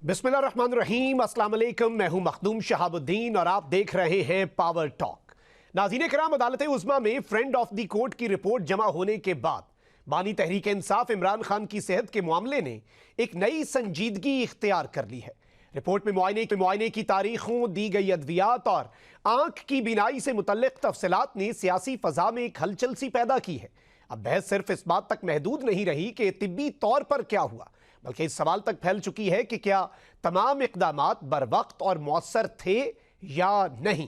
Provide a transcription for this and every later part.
बिस्मिल्लाहिर्रहमानिर्रहीम, अस्सलाम वालेकुम। मैं हूं मखदूम शहाबुद्दीन और आप देख रहे हैं पावर टॉक। नाज़रीन कराम, अदालत उज़्मा में फ्रेंड ऑफ द कोर्ट की रिपोर्ट जमा होने के बाद बानी तहरीक इंसाफ इमरान खान की सेहत के मामले ने एक नई संजीदगी इख्तियार कर ली है। रिपोर्ट में मुआयने की तारीखों, दी गई अद्वियात और आंख की बीनाई से मुतल्लिक तफसीलात ने सियासी फजा में एक हलचल सी पैदा की है। अब बहस सिर्फ इस बात तक महदूद नहीं रही कि तिब्बी तौर पर क्या हुआ, बल्कि इस सवाल तक फैल चुकी है कि क्या तमाम इक़दामात बर वक्त और मौसर थे या नहीं।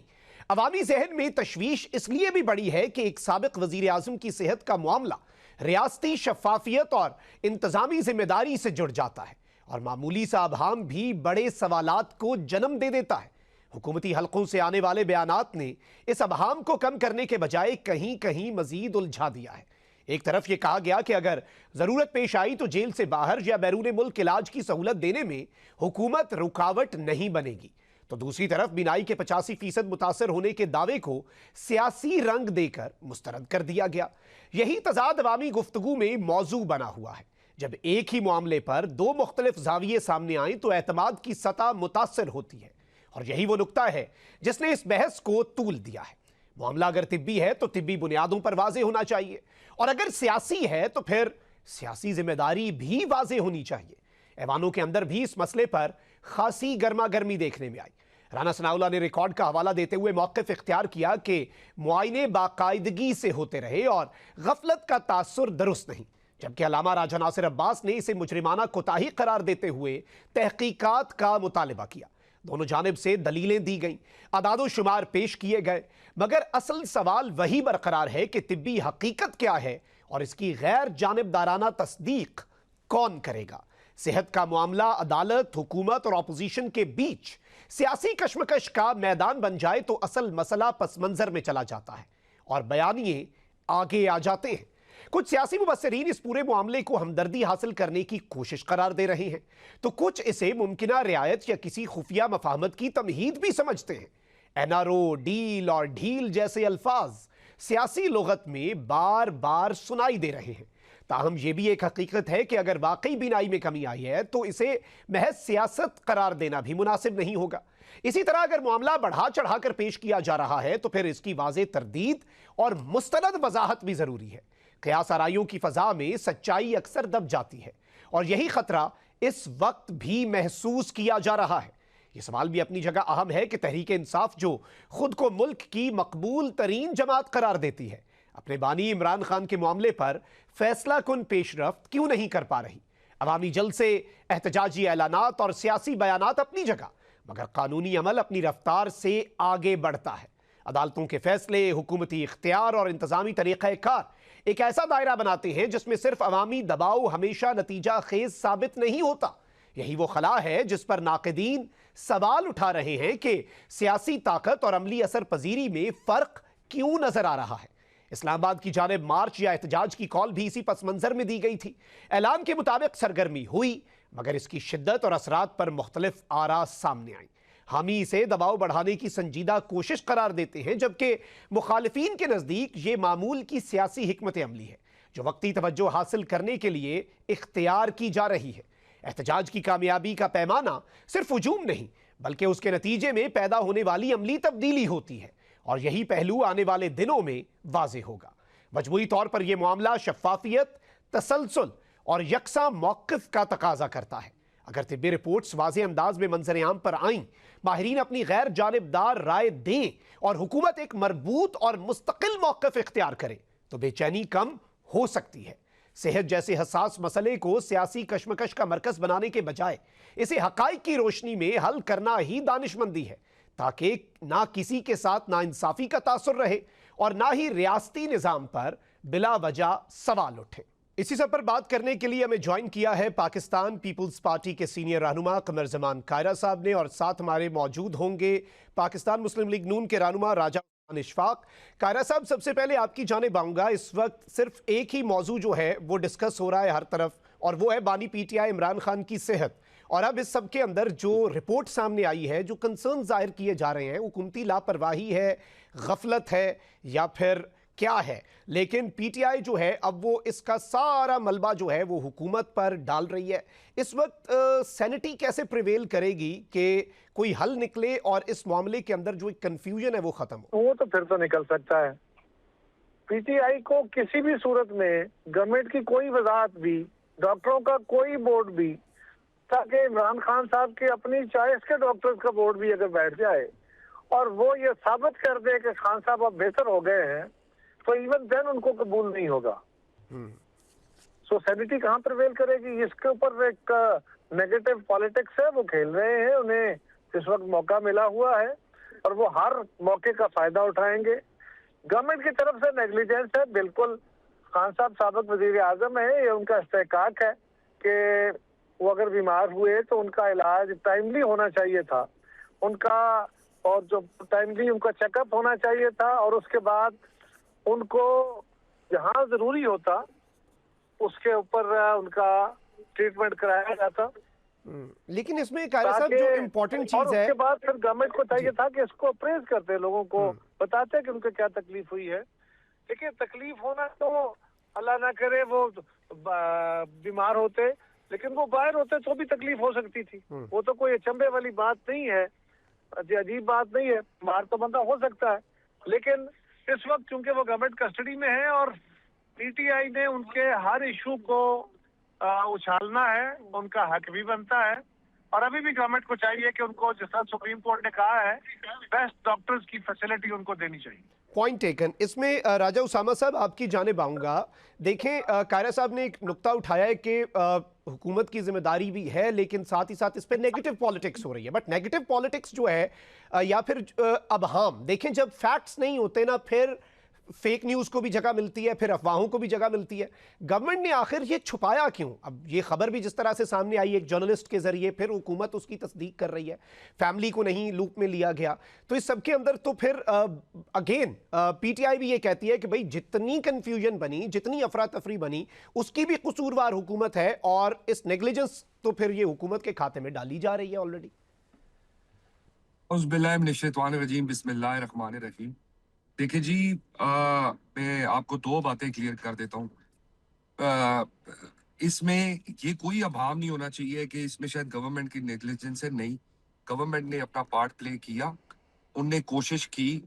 अवामी जहन में तशवीश इसलिए भी बढ़ी है कि एक साबिक वजीर आज़म की सेहत का मामला रियासती शफाफियत और इंतजामी जिम्मेदारी से जुड़ जाता है और मामूली सा अबहाम भी बड़े सवालात को जन्म दे देता है। हुकूमती हलकों से आने वाले बयानात ने इस अबहाम को कम करने के बजाय कहीं कहीं मजीद उलझा दिया है। एक तरफ यह कहा गया कि अगर जरूरत पेश आई तो जेल से बाहर या बैरून मुल्क इलाज की सहूलत देने में हुकूमत रुकावट नहीं बनेगी, तो दूसरी तरफ बीनाई के 85% मुतासर होने के दावे को सियासी रंग देकर मुस्तरद कर दिया गया। यही तजाद अवामी गुफ्तगू में मौजू बना हुआ है। जब एक ही मामले पर दो मुख्तलिफ जाविये सामने आए तो एतमाद की सतह मुतासर होती है और यही वो नुक्ता है जिसने इस बहस को तूल दिया है। मामला अगर तिब्बी है तो तिब्बी बुनियादों पर वाजे होना चाहिए और अगर सियासी है तो फिर सियासी जिम्मेदारी भी वाजे होनी चाहिए। ऐवानों के अंदर भी इस मसले पर खासी गर्मा गर्मी देखने में आई। राना सनाउल्लाह ने रिकॉर्ड का हवाला देते हुए मौक़िफ़ इख्तियार किया कि मुआयने बाकायदगी से होते रहे और गफलत का तासुर दुरुस्त नहीं, जबकि अल्लामा राजा नासिर अब्बास ने इसे मुजरिमाना कोताही करार देते हुए तहकीकात का मुतालिबा किया। दोनों जानिब से दलीलें दी गईं, अदादो शुमार पेश किए गए, मगर असल सवाल वही बरकरार है कि तिब्बी हकीकत क्या है और इसकी गैर जानिबदाराना तस्दीक कौन करेगा। सेहत का मामला अदालत, हुकूमत और अपोजिशन के बीच सियासी कशमकश का मैदान बन जाए तो असल मसला पस मंजर में चला जाता है और बयानिए आगे आ जाते हैं। कुछ सियासी मुबस्सिरीन इस पूरे मामले को हमदर्दी हासिल करने की कोशिश करार दे रहे हैं, तो कुछ इसे मुमकिना रियायत या किसी खुफिया मफाहमत की तमहीद भी समझते हैं। एनआरओ, डील और ढील जैसे अल्फाज सियासी लुगत में बार बार सुनाई दे रहे हैं। ताहम यह भी एक हकीकत है कि अगर वाकई बीनाई में कमी आई है तो इसे महज सियासत करार देना भी मुनासिब नहीं होगा। इसी तरह अगर मामला बढ़ा चढ़ाकर पेश किया जा रहा है तो फिर इसकी वाज़ेह तरदीद और मुस्तनद वजाहत भी जरूरी है। क़यास आराइयों की फजा में सच्चाई अक्सर दब जाती है और यही खतरा इस वक्त भी महसूस किया जा रहा है। यह सवाल भी अपनी जगह अहम है कि तहरीक इंसाफ जो खुद को मुल्क की मकबूल तरीन जमात करार देती है, अपने बानी इमरान खान के मामले पर फैसला कुन पेशरफ्त क्यों नहीं कर पा रही। अवामी जलसे, एहतजाजी ऐलानात और सियासी बयानात अपनी जगह, मगर कानूनी अमल अपनी रफ्तार से आगे बढ़ता है। अदालतों के फैसले, हुकूमती इख्तियार और इंतजामी तरीक़ाकार एक ऐसा दायरा बनाते हैं जिसमें सिर्फ अवामी दबाव हमेशा नतीजा खेज साबित नहीं होता। यही वो खला है जिस पर नाक़िदीन सवाल उठा रहे हैं कि सियासी ताकत और अमली असर पजीरी में फ़र्क क्यों नजर आ रहा है। इस्लामाबाद की जानिब मार्च या एहतजाज की कॉल भी इसी पस मंजर में दी गई थी। ऐलान के मुताबिक सरगर्मी हुई, मगर इसकी शिद्दत और असरात पर मुख्तलिफ आरा सामने आई। हामी इसे दबाव बढ़ाने की संजीदा कोशिश करार देते हैं, जबकि मुखालिफिन के नज़दीक ये मामूल की सियासी हिकमत अमली है जो वक्ती तवज्जो हासिल करने के लिए इख्तियार की जा रही है। एहतजाज की कामयाबी का पैमाना सिर्फ हुजूम नहीं बल्कि उसके नतीजे में पैदा होने वाली अमली तब्दीली होती है और यही पहलू आने वाले दिनों में वाज़े होगा। मजमूई तौर पर यह मामला शफाफियत, तसलसल और यकसा मौक़िफ़ का तकाजा करता है। अगर तिब्बी रिपोर्ट्स वाज़े अंदाज में मंजर आम पर आईं, माहिरीन अपनी गैर जानिबदार राय दें और हुकूमत एक मरबूत और मुस्तकिल मौक़िफ़ इख्तियार करे तो बेचैनी कम हो सकती है। सेहत जैसे हसास मसले को सियासी कशमकश का मरकज बनाने के बजाय इसे हक़ाइक़ की रोशनी में हल करना ही दानिशमंदी है, ताकि ना किसी के साथ नाइंसाफ़ी का तासुर रहे और ना ही रियासती निज़ाम पर बिला वजह सवाल उठे। इसी सब पर बात करने के लिए हमें ज्वाइन किया है पाकिस्तान पीपल्स पार्टी के सीनियर रहनुमा कमर जमान कायरा साहब ने, और साथ हमारे मौजूद होंगे पाकिस्तान मुस्लिम लीग नून के रहनुमा राजा इशफाक। कायरा साहब, सबसे पहले आपकी जानिब आऊँगा। इस वक्त सिर्फ एक ही मौजू जो है वो डिस्कस हो रहा है हर तरफ, और वो है बानी पीटीआई इमरान खान की सेहत। और अब इस सब के अंदर जो रिपोर्ट सामने आई है, जो कंसर्न जाहिर किए जा रहे हैं, हुकूमती लापरवाही है, गफलत है या फिर क्या है, लेकिन पीटीआई जो है अब वो इसका सारा मलबा जो है वो हुकूमत पर डाल रही है। इस वक्त सैनिटी कैसे प्रिवेल करेगी कि कोई हल निकले और इस मामले के अंदर जो एक कंफ्यूजन है वो खत्म हो? वो तो फिर तो निकल सकता है। पीटीआई को किसी भी सूरत में गवर्नमेंट की कोई वजाहत भी, डॉक्टरों का कोई बोर्ड भी, ताकि इमरान खान साहब की अपनी चॉइस के डॉक्टर्स का बोर्ड भी अगर बैठ जाए और वो ये साबित कर दे कि खान साहब अब बेहतर हो गए हैं, तो इवन देन उनको कबूल नहीं होगा। सो सैनिटी कहाँ प्रिवेल करेगी? इसके ऊपर एक नेगेटिव पॉलिटिक्स है, वो खेल रहे हैं, उन्हें इस वक्त मौका मिला हुआ है और वो हर मौके का फायदा उठाएंगे। गवर्नमेंट की तरफ से नेग्लिजेंस है, बिल्कुल। खान साहब साबिक वजीर आजम है, ये उनका इस्तेहकाक है कि वो अगर बीमार हुए तो उनका इलाज टाइमली होना चाहिए था उनका, और जो टाइमली उनका चेकअप होना चाहिए था, और उसके बाद उनको जहाँ जरूरी होता उसके ऊपर उनका ट्रीटमेंट कराया जाता। लेकिन इसमें कायरा साहब जो इम्पोर्टेंट चीज है, उसके बाद फिर गवर्नमेंट को चाहिए था कि इसको अप्रेज करते, लोगों को बताते कि उनको क्या तकलीफ हुई है। देखिए, तकलीफ होना तो अल्लाह ना करे वो बीमार होते, लेकिन वो बाहर होते तो भी तकलीफ हो सकती थी। वो तो कोई अचंभे वाली बात नहीं है, अजीब बात नहीं है, बीमार तो बंदा हो सकता है। लेकिन इस वक्त चूंकि वो गवर्नमेंट कस्टडी में है और पीटीआई ने उनके हर इशू को उछालना है, उनका हक भी बनता है। और अभी भी गवर्नमेंट को चाहिए कि उनको, जिस तरह सुप्रीम कोर्ट ने कहा है, बेस्ट डॉक्टर्स की फैसिलिटी उनको देनी चाहिए। Point taken. इसमें राजा उसामा साहब आपकी जानिब आऊंगा। देखें, कायरा साहब ने एक नुक्ता उठाया है कि हुकूमत की जिम्मेदारी भी है, लेकिन साथ ही साथ इस पर नेगेटिव पॉलिटिक्स हो रही है। बट नेगेटिव पॉलिटिक्स जो है या फिर अबहाम, देखें जब फैक्ट्स नहीं होते ना, फिर फेक न्यूज़ को भी जगह मिलती है, फिर अफवाहों को भी जगह मिलती है। गवर्नमेंट ने आखिर ये छुपाया क्यों? अब ये खबर भी जिस तरह से सामने आई एक जर्नलिस्ट के जरिए, फिर हुकूमत उसकी तस्दीक कर रही है, फैमिली को नहीं लूप में लिया गया। तो इस सब के अंदर तो फिर अगेन पीटीआई भी ये कहती है कि भाई जितनी कंफ्यूजन बनी, जितनी अफरा तफरी बनी, उसकी भी कसूरवार हुकूमत है, और इस नेग्लिजेंस तो फिर ये हुकूमत के खाते में डाली जा रही है ऑलरेडी। बिस्मिल्लाहिर्रहमानिर्रहीम। देखिए जी, मैं आपको दो बातें क्लियर कर देता हूँ। इसमें ये कोई अभाव नहीं होना चाहिए कि इसमें शायद गवर्नमेंट की नेग्लिजेंस है। नहीं, गवर्नमेंट ने अपना पार्ट प्ले किया। उनने कोशिश की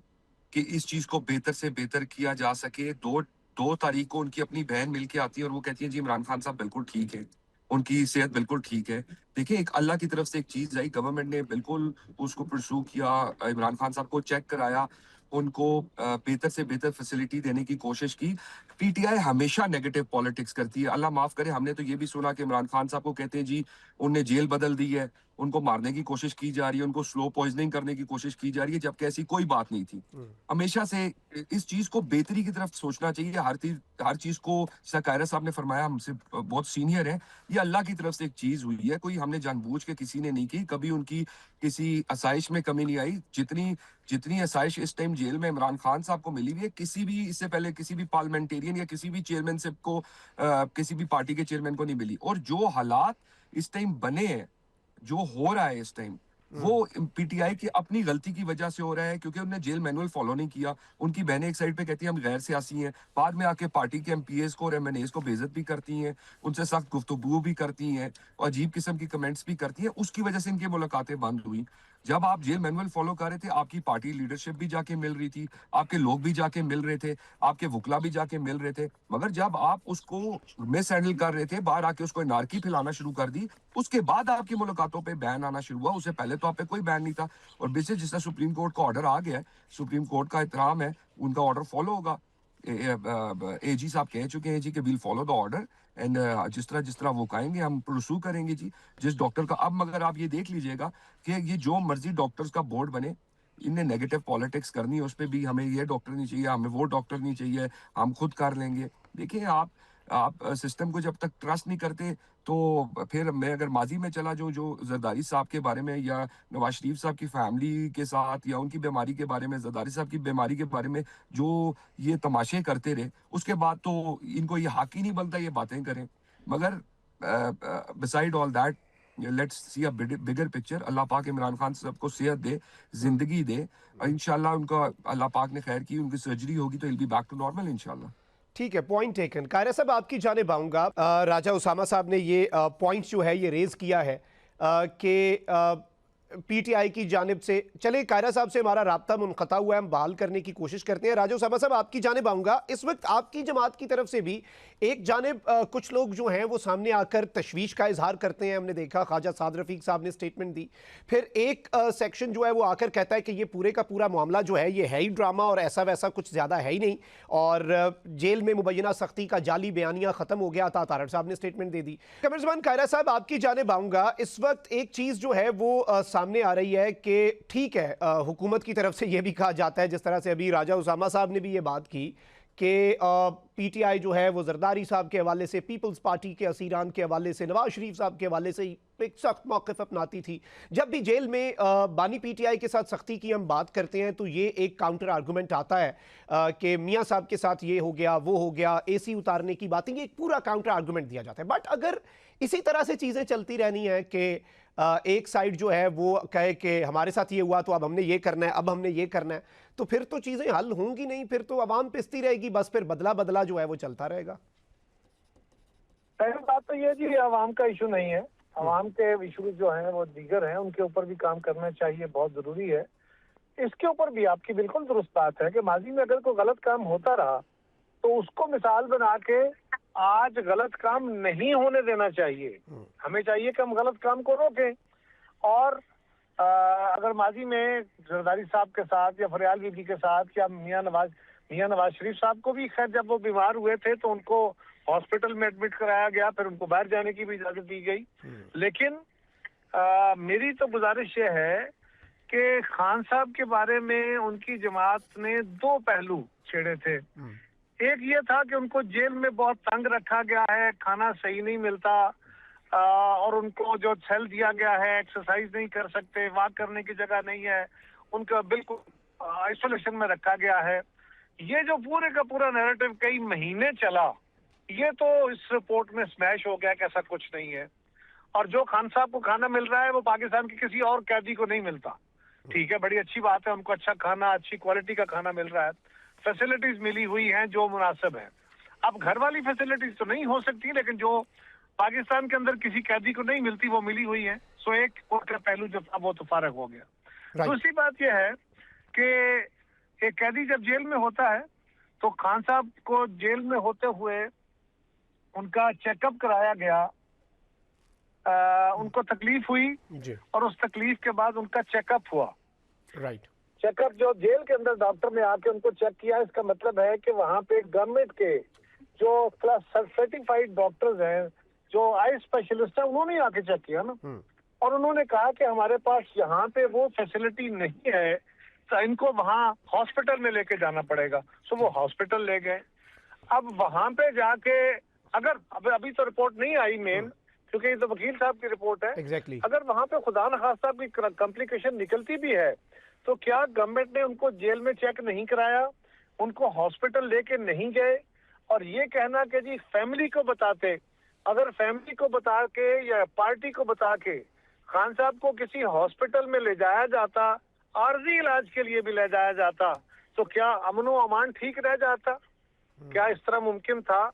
कि इस चीज को बेहतर से बेहतर किया जा सके। दो तारीख को उनकी अपनी बहन मिलके आती है और वो कहती है जी इमरान खान साहब बिल्कुल ठीक है, उनकी सेहत बिल्कुल ठीक है। देखिए, एक अल्लाह की तरफ से एक चीज आई, गवर्नमेंट ने बिल्कुल उसको परसू किया, इमरान खान साहब को चेक कराया, उनको बेहतर से बेहतर फैसिलिटी देने की कोशिश की। पीटीआई हमेशा नेगेटिव पॉलिटिक्स करती है। अल्लाह माफ करे, हमने तो ये भी सुना कि इमरान खान साहब को कहते हैं जी उनने जेल बदल दी है, उनको मारने की कोशिश की जा रही है, उनको स्लो पॉइजनिंग करने की कोशिश की जा रही है, जबकि ऐसी कोई बात नहीं थी। हमेशा से इस चीज को बेहतरी की तरफ सोचना चाहिए। हर चीज को, जैसा कायरा साहब ने फरमाया, हमसे बहुत सीनियर है, ये अल्लाह की तरफ से एक चीज हुई है, कोई हमने जानबूझ के किसी ने नहीं की। कभी उनकी किसी आसाइश में कमी नहीं आई। जितनी आसाइश इस टाइम जेल में इमरान खान साहब को मिली हुई है, किसी भी इससे पहले किसी भी पार्लियामेंटेरियन या किसी भी चेयरमैनशिप को, किसी भी पार्टी के चेयरमैन को नहीं मिली। और जो हालात इस टाइम बने हैं, जो हो रहा है इस टाइम, वो पीटीआई की अपनी गलती की वजह से हो रहा है, क्योंकि उन्होंने जेल मैनुअल फॉलो नहीं किया। उनकी बहनें एक साइड पे कहती हैं हम गैर सियासी हैं, बाद में आके पार्टी के एमपीएस को और एमएनएस को बेइज्जत भी करती हैं, उनसे सख्त गुफ्तगू भी करती हैं और अजीब किस्म की कमेंट्स भी करती हैं। उसकी वजह से इनकी मुलाकातें बंद हुई। जब आप जेल मैनुअल फॉलो कर रहे थे, आपकी पार्टी लीडरशिप भी जाके मिल रही थी, आपके लोग भी जाके मिल रहे थे, आपके वकला भी जाके मिल रहे थे। मगर जब आप उसको मिस हैंडल कर रहे थे, बाहर आके उसको नारकी फैलाना शुरू कर दी, उसके बाद आपकी मुलाकातों पे बैन आना शुरू हुआ। उससे पहले तो आप पे कोई बैन नहीं था। और बेसिस जिस तरह सुप्रीम कोर्ट का ऑर्डर आ गया है, सुप्रीम कोर्ट का एहतराम है, उनका ऑर्डर फॉलो होगा। एजी साहब कह चुके हैं जी कि we'll follow the order, and जिस तरह वो कहेंगे हम परसू करेंगे जी, जिस डॉक्टर का। अब मगर आप ये देख लीजिएगा कि ये जो मर्जी डॉक्टर्स का बोर्ड बने, इन्हें नेगेटिव पॉलिटिक्स करनी है, उस पर भी हमें ये डॉक्टर नहीं चाहिए, हमें वो डॉक्टर नहीं चाहिए, हम खुद कर लेंगे। देखिए, आप सिस्टम को जब तक ट्रस्ट नहीं करते, तो फिर मैं अगर माजी में चला जो जरदारी साहब के बारे में या नवाज शरीफ साहब की फैमिली के साथ या उनकी बीमारी के बारे में, जरदारी साहब की बीमारी के बारे में जो ये तमाशे करते रहे, उसके बाद तो इनको ये हक ही नहीं बनता ये बातें करें। मगर beside all that, let's see a bigger picture. अल्लाह पाक इमरान खान साहब को सेहत दे, जिंदगी दे, इंशाल्लाह उनका अल्लाह पाक ने खैर की, उनकी सर्जरी होगी तो will be back to normal इंशाल्लाह। ठीक है, पॉइंट टेकन। कायरा साहब, आपकी जानिब आऊँगा। राजा उसामा साहब ने ये पॉइंट जो है ये रेज़ किया है कि पीटीआई की जानिब से, चले कायरा साहब से हमारा राब्ता मुनक़ता हुआ है, हम बहाल करने की कोशिश करते हैं। राजा उसामा साहब, आपकी जानिब आऊँगा। इस वक्त आपकी जमात की तरफ से भी एक जानिब कुछ लोग जो हैं वो सामने आकर तशवीश का इजहार करते हैं। हमने देखा ख्वाजा साद रफ़ीक साहब ने स्टेटमेंट दी, फिर एक सेक्शन जो है वो आकर कहता है कि ये पूरे का पूरा मामला जो है ये है ही ड्रामा और ऐसा वैसा कुछ ज़्यादा है ही नहीं, और जेल में मुबैना सख्ती का जाली बयानिया ख़त्म हो गया था। तारड़ साहब ने स्टेटमेंट दे दी। कमरज़मान कायरा साहब, आपकी जानिब आऊँगा। इस वक्त एक चीज़ जो है वो सामने आ रही है कि ठीक है, हुकूमत की तरफ से ये भी कहा जाता है, जिस तरह से अभी राजा उसामा साहब ने भी ये बात की कि पीटीआई जो है वो जरदारी साहब के हवाले से, पीपल्स पार्टी के असीरान के हवाले से, नवाज शरीफ साहब के हवाले से एक सख्त मौक़िफ़ अपनाती थी। जब भी जेल में बानी पीटीआई के साथ सख्ती की हम बात करते हैं तो ये एक काउंटर आर्गूमेंट आता है कि मियाँ साहब के साथ ये हो गया, वो हो गया, एसी उतारने की बातें, ये एक पूरा काउंटर आर्गूमेंट दिया जाता है। बट अगर इसी तरह से चीज़ें चलती रहनी है कि एक साइड जो है वो कहे कि हमारे साथ ये हुआ तो अब हमने ये करना है, अब हमने ये करना है, तो फिर तो चीज़ें हल होंगी नहीं, फिर तो आवाम पिसती रहेगी, बस फिर बदला बदला जो है वो चलता रहेगा। पहली बात तो ये जी, आवाम का इशू नहीं है। आवाम के इशू जो हैं वो दीगर हैं, उनके ऊपर भी काम करना चाहिए, बहुत जरूरी है। इसके ऊपर भी आपकी बिल्कुल दुरुस्त बात है कि माजी में अगर कोई गलत काम होता रहा तो उसको मिसाल बना के आज गलत काम नहीं होने देना चाहिए। हमें चाहिए कि हम गलत काम को रोकें। और अगर माजी में जरदारी साहब के साथ या फरियाल बीबी के साथ या मियां नवाज शरीफ साहब को भी, खैर जब वो बीमार हुए थे तो उनको हॉस्पिटल में एडमिट कराया गया, फिर उनको बाहर जाने की भी इजाजत दी गई। लेकिन मेरी तो गुजारिश ये है कि खान साहब के बारे में उनकी जमात ने दो पहलू छेड़े थे। एक ये था कि उनको जेल में बहुत तंग रखा गया है, खाना सही नहीं मिलता, और उनको जो सेल दिया गया है एक्सरसाइज नहीं कर सकते, वॉक करने की जगह नहीं है, उनका बिल्कुल आइसोलेशन में रखा गया है। ये जो पूरे का पूरा नैरेटिव कई महीने चला, ये तो इस रिपोर्ट में स्मैश हो गया कि ऐसा कुछ नहीं है। और जो खान साहब को खाना मिल रहा है वो पाकिस्तान के किसी और कैदी को नहीं मिलता। ठीक है, बड़ी अच्छी बात है, उनको अच्छा खाना, अच्छी क्वालिटी का खाना मिल रहा है, फैसिलिटीज मिली हुई हैं जो मुनासिब है। अब घर वाली फैसिलिटीज तो नहीं हो सकती, लेकिन जो पाकिस्तान के अंदर किसी कैदी को नहीं मिलती वो मिली हुई है। सो एक उनका पहलू जो था वो तो फारग हो गया। दूसरी बात यह है कि एक कैदी जब जेल में होता है तो खान साहब को जेल में होते हुए उनका चेकअप कराया गया, उनको तकलीफ हुई और उस तकलीफ के बाद उनका चेकअप हुआ। राइट। चेकअप जो जेल के अंदर डॉक्टर ने आके उनको चेक किया, इसका मतलब है कि वहाँ पे गवर्नमेंट के जो क्लास सर्टिफाइड डॉक्टर्स हैं, जो आई स्पेशलिस्ट है, उन्होंने आके चेक किया ना, और उन्होंने कहा कि हमारे पास यहाँ पे वो फैसिलिटी नहीं है, तो इनको वहाँ हॉस्पिटल में लेके जाना पड़ेगा। सो वो हॉस्पिटल ले गए। अब वहाँ पे जाके अगर अभी तो रिपोर्ट नहीं आई मेन, क्योंकि ये तो वकील साहब की रिपोर्ट है। Exactly. अगर वहाँ पे खुदा न खास्ता भी कॉम्प्लिकेशन निकलती भी है तो क्या गवर्नमेंट ने उनको जेल में चेक नहीं कराया, उनको हॉस्पिटल लेके नहीं गए? और ये कहना कि जी फैमिली को बताते, अगर फैमिली को बता के या पार्टी को बता के खान साहब को किसी हॉस्पिटल में ले जाया जाता, आर्जी इलाज के लिए भी ले जाया जाता, तो क्या अमन व अमान ठीक रह जाता? क्या इस तरह मुमकिन था?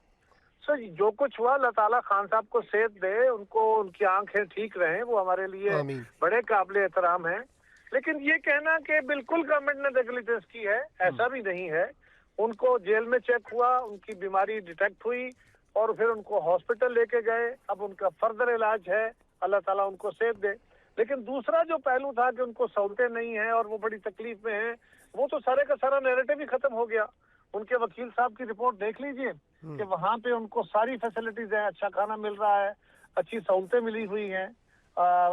सो जो कुछ हुआ, अल्लाह ताला खान साहब को सेहत दे, उनको उनकी आंखें ठीक रहें, वो हमारे लिए बड़े काबिल एहतराम हैं। लेकिन ये कहना कि बिल्कुल गवर्नमेंट ने नेग्लिजेंस की है, ऐसा भी नहीं है। उनको जेल में चेक हुआ, उनकी बीमारी डिटेक्ट हुई और फिर उनको हॉस्पिटल लेके गए। अब उनका फर्दर इलाज है, अल्लाह ताला उनको सेहत दे। लेकिन दूसरा जो पहलू था कि उनको सहूलतें नहीं है और वो बड़ी तकलीफ में है, वो तो सारे का सारा नैरेटिव ही खत्म हो गया। उनके वकील साहब की रिपोर्ट देख लीजिए कि वहाँ पे उनको सारी फैसिलिटीज है, अच्छा खाना मिल रहा है, अच्छी सहूलतें मिली हुई हैं,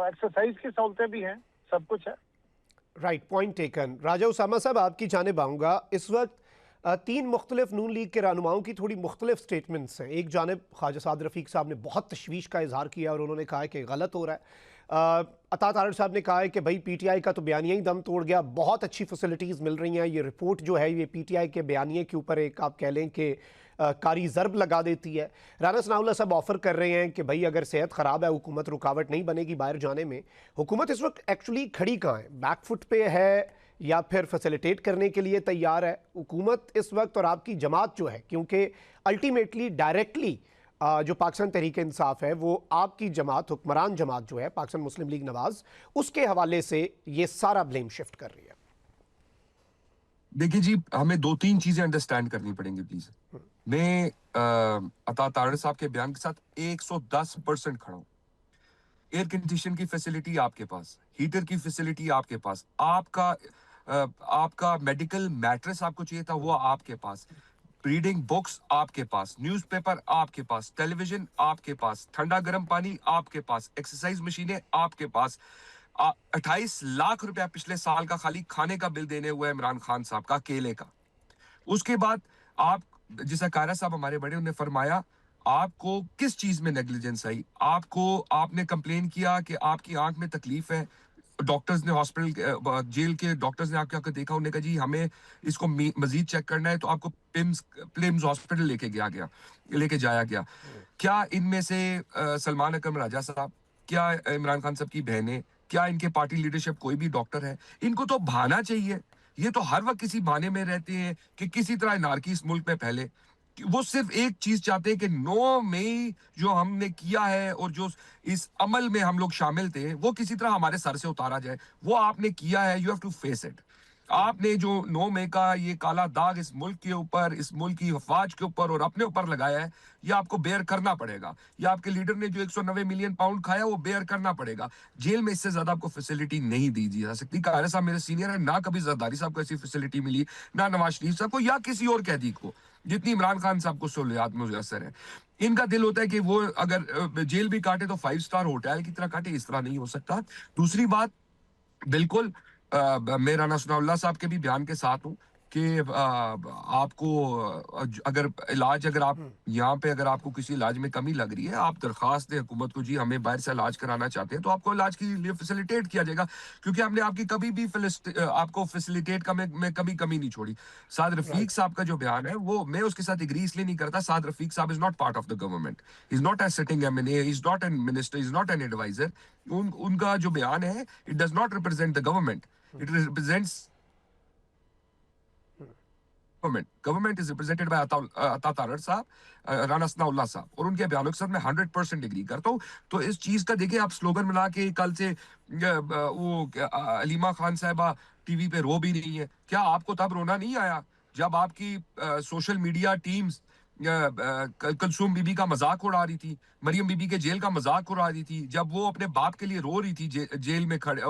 एक्सरसाइज की सहूलतें भी हैं, सब कुछ है। Right, point taken. Raja Usama साहब, आपकी जानिब आऊँगा। इस वक्त तीन मुख्तलिफ नून लीग के रहनुमाओं की थोड़ी मुख्तलिफ स्टेटमेंट्स हैं। एक जानिब ख्वाजा साद रफ़ीक साहब ने बहुत तशवीश का इजहार किया और उन्होंने कहा है कि गलत हो रहा है। अता तारड़ साहब ने कहा है कि भाई पीटीआई का तो बयानिया ही दम तोड़ गया, बहुत अच्छी फैसिलिटीज़ मिल रही हैं। ये रिपोर्ट जो है ये पीटीआई के बयानिए के ऊपर एक आप कह लें कि कारी ज़रब लगा देती है। राना सनाउल्लाह साहब ऑफर कर रहे हैं कि भाई अगर सेहत ख़राब है, हुकूमत रुकावट नहीं बनेगी बाहर जाने में। हुकूमत इस वक्त एक्चुअली खड़ी कहाँ है? बैकफुट पे है या फिर फैसिलिटेट करने के लिए तैयार है हुकूमत इस वक्त? और आपकी जमात जो है, क्योंकि अल्टीमेटली डायरेक्टली जो पाकिस्तान तहरीक इंसाफ है वो आपकी जमात, हुक्मरान जमात जो है पाकिस्तान मुस्लिम लीग नवाज, उसके हवाले से ये सारा ब्लेम शिफ्ट कर रही है। देखिए जी, हमें दो तीन चीजें अंडरस्टैंड करनी पड़ेंगी प्लीज। मैं अता तारड़ साहब के बयान के साथ 110% खड़ा हूं। एयर कंडीशन की फैसिलिटी आपके पास, हीटर की फैसिलिटी आपके पास, आपका मेडिकल मैट्रेस आपको चाहिए था वो आपके पास, रीडिंग बुक्स आपके पास, न्यूज़पेपर आपके पास, टेलीविजन आपके पास, ठंडा गर्म पानी आपके पास, एक्सरसाइज मशीनें आपके पास। 28 लाख रुपया पिछले साल का खाली खाने का बिल देने हुआ है इमरान खान साहब का, अकेले का। उसके बाद आप, जैसा कायरा साहब हमारे बड़े, उन्होंने फरमाया आपको किस चीज में नेग्लिजेंस आई, आपने कंप्लेन किया कि आपकी आंख में तकलीफ है, डॉक्टर्स ने, हॉस्पिटल जेल के डॉक्टर्स ने आपके देखा, उन्होंने कहा जी हमें इसको मजीद चेक करना है, तो आपको पिम्स हॉस्पिटल लेके जाया गया। क्या इनमें से सलमान अकरम राजा साहब, क्या इमरान खान साहब की बहनें, क्या इनके पार्टी लीडरशिप कोई भी डॉक्टर है? इनको तो बहाना चाहिए। ये तो हर वक्त किसी बहाने में रहते हैं कि किसी तरह नारकी इस मुल्क में फैले। वो सिर्फ एक चीज चाहते हैं कि 9 मई जो हमने किया है और जो इस अमल में हम लोग शामिल थे वो किसी तरह हमारे सर से उतारा जाए। वो आपने किया है, you have to face it. आपने जो 9 मई का ये काला दाग इस मुल्क के ऊपर, इस मुल्क की अफवाज के ऊपर और अपने ऊपर लगाया है, ये आपको बेयर करना पड़ेगा। या आपके लीडर ने जो 190 मिलियन पाउंड खाया वो बेयर करना पड़ेगा। जेल में इससे ज्यादा आपको फैसिलिटी नहीं दी जा सकती। कायरा साहब मेरे सीनियर है, ना कभी जरदारी साहब को ऐसी फैसिलिटी मिली, ना नवाज शरीफ साहब को या किसी और कैदी को, जितनी इमरान खान साहब को सहूलियात मुयसर है। इनका दिल होता है कि वो अगर जेल भी काटे तो 5 स्टार होटल की तरह काटे, इस तरह नहीं हो सकता। दूसरी बात, बिल्कुल मैं राना सनाउल्लाह साहब के भी बयान के साथ हूं कि आपको अगर आप यहाँ पे, अगर आपको किसी इलाज में कमी लग रही है, आप दरखास्त दें हुकूमत को, जी हमें बाहर से इलाज कराना चाहते हैं, तो आपको इलाज के लिए फैसिलिटेट किया जाएगा, क्योंकि हमने आपकी कभी भी आपको फैसिलिटेट का में कभी कमी नहीं छोड़ी। साद रफीक साहब का जो बयान है वो मैं उसके साथ एग्री इसलिए नहीं करता। साद रफीक साहब is not part of the government, is not a sitting MNA, is not an minister, is not an adviser. उनका जो बयान है, it does not represent the government, it represents government is represented by अता तारड़ साहब, राना सनाउल्लाह साहब, और उनके बयानों के साथ मैं 100% एग्री करता हूँ। तो इस चीज का देखिए, आप स्लोगन बना के कल से वो अलीमा खान साहिबा टीवी पे रो भी नहीं है, क्या आपको तब रोना नहीं आया जब आपकी सोशल मीडिया टीम्स कलसूम बीबी का मजाक उड़ा रही थी, मरियम बीबी के जेल का मजाक उड़ा रही थी, जब वो अपने बाप के लिए रो रही थी जेल में खड़े,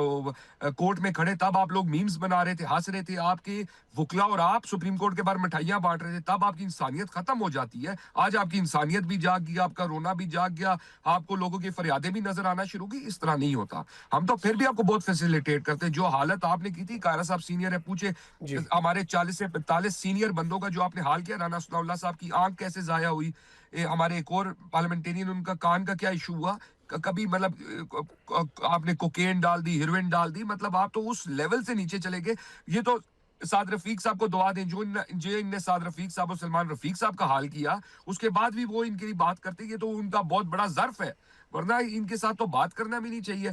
कोर्ट में खड़े, तब आप लोग मीम्स बना रहे थे, हंस रहे थे। आपके वकला और आप सुप्रीम कोर्ट के बाहर मिठाइयां बांट रहे थे, तब आपकी इंसानियत खत्म हो जाती है। आज आपकी इंसानियत भी जाग गई, आपका रोना भी जाग गया, आपको लोगों की फरियादें भी नजर आना शुरू की। इस तरह नहीं होता। हम तो फिर भी आपको बहुत फैसिलिटेट करते हैं। जो हालत आपने की थी, कायरा साहब सीनियर है, पूछे हमारे 40 से 45 सीनियर बंदों का जो आपने हाल किया। राना सनाउल्लाह साहब की आंख कैसे जाया हुई, हमारे एक और पार्लियामेंटेरियन, उनका कान का क्या इशू हुआ, कभी मतलब आपने कोकेन डाल दी, हीरोइन डाल दी, मतलब आप तो उस लेवल से नीचे चले गए। ये तो साद रफीक साहब को दुआ दें, जो इनने साद रफीक साहब और सलमान रफीक साहब का हाल किया, उसके बाद भी वो इनकी बात करते, ये तो उनका बहुत बड़ा ज़र्फ है, वरना इनके साथ तो बात करना भी नहीं चाहिए।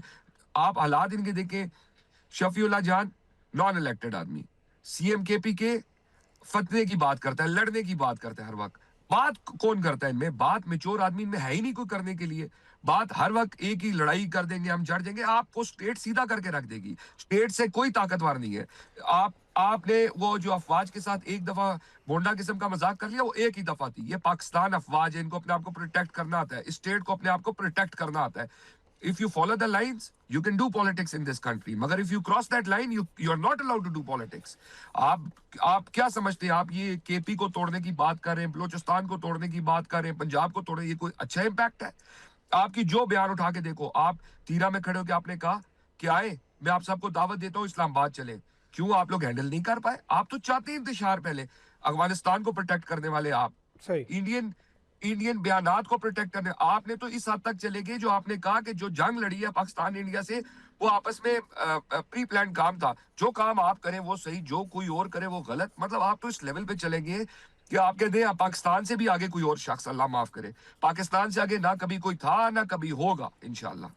आप हालात इनके देखें। शफीउल्लाह जान नॉन इलेक्टेड आदमी, सीएम केपी के फतवे की बात करता है, लड़ने की बात करता है हर वक्त। बात कौन करता है इनमें? बात मेच्योर आदमी इनमें है ही नहीं कोई करने के लिए। बात हर वक्त एक ही लड़ाई कर देंगे, हम जड़ देंगे। आपको स्टेट सीधा करके रख देगी, स्टेट से कोई ताकतवर नहीं है। आपने वो जो अफवाज के साथ एक दफा बोंडा किस्म का मजाक कर लिया, वो एक ही दफा थी। ये पाकिस्तान अफवाज है, इनको अपने आप को प्रोटेक्ट करना आता है, स्टेट को अपने आप को प्रोटेक्ट करना आता है। If you follow the lines, you can do politics in this country. मगर if you cross that line, you are not allowed to do politics. आप क्या समझते हैं? आप ये केपी को तोड़ने की बात कर रहे हैं, बलोचिस्तान को तोड़ने की बात कर रहे हैं, पंजाब को तोड़ने, ये कोई अच्छा इम्पैक्ट है? आपकी जो बयान उठा के देखो, आप तीरा में खड़े होकर आपने कहा कि आए, मैं आप सबको दावत देता हूँ इस्लामाबाद चले। क्यों आप लोग हैंडल नहीं कर पाए? आप तो चाहते हैं इंतशार, पहले अफगानिस्तान को प्रोटेक्ट करने वाले आप, इंडियन बयानात को प्रोटेक्ट करने। आपने तो इस हद तक चले गए जो आपने कहा कि जो जंग लड़ी है पाकिस्तान इंडिया से, वो आपस में प्री प्लान काम था। जो काम आप करें वो सही, जो कोई और करे वो गलत। मतलब आप तो इस लेवल पे चले गए कि आप कहते हैं पाकिस्तान से भी आगे कोई और शख्स, अल्लाह माफ करे, पाकिस्तान से आगे ना कभी कोई था ना कभी होगा इंशाल्लाह।